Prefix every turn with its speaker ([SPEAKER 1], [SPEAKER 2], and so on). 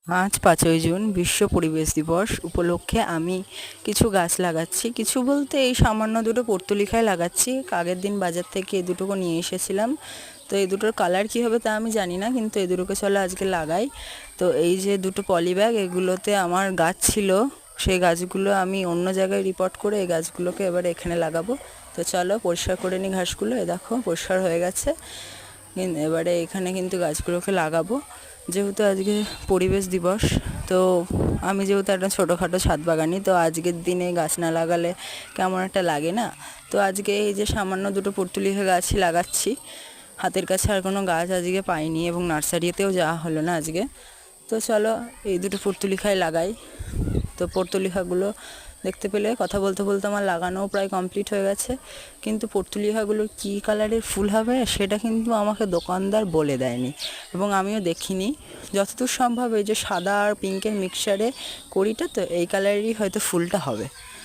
[SPEAKER 1] আজ 5ই জুন বিশ্ব পরিবেশ দিবস উপলক্ষে আমি কিছু গাছ লাগাচ্ছি। কিছু বলতে এই সামান্য দুটো পর্তুলিকায় লাগাচ্ছি। আগের দিন বাজার থেকে এই দুটোকে নিয়ে এসেছিলাম। তো এই দুটোর কালার কী হবে তা আমি জানি না, কিন্তু এই দুটোকে চলো আজকে লাগাই। তো এই যে দুটো পলি ব্যাগ, এগুলোতে আমার গাছ ছিল, সেই গাছগুলো আমি অন্য জায়গায় রিপোর্ট করে এই গাছগুলোকে এবার এখানে লাগাবো। তো চলো পরিষ্কার করে নিই ঘাসগুলো। এ দেখো পরিষ্কার হয়ে গেছে। এবারে এখানে কিন্তু গাছগুলোকে লাগাবো। যেহেতু আজকে পরিবেশ দিবস, তো আমি যেহেতু একটা ছোটোখাটো ছাদ বাগানি, তো আজকের দিনে গাছ না লাগালে কেমন একটা লাগে না। তো আজকে এই যে সামান্য দুটো পর্তুলিকা গাছই লাগাচ্ছি। হাতের কাছে আর কোনো গাছ আজকে পাইনি এবং নার্সারিতেও যাওয়া হলো না আজকে। তো চলো এই দুটো পর্তুলিকায় লাগাই। তো পর্তুলিকাগুলো দেখতে পেলে কথা বলতে বলতে আমার লাগানোও প্রায় কমপ্লিট হয়ে গেছে, কিন্তু পর্তুলিকাগুলোর কী কালারের ফুল হবে সেটা কিন্তু আমাকে দোকানদার বলে দেয়নি এবং আমিও দেখিনি। যতদূর সম্ভব এই যে সাদা আর পিঙ্কের মিক্সচারে করিটা, তো এই কালারেরই হয়তো ফুলটা হবে।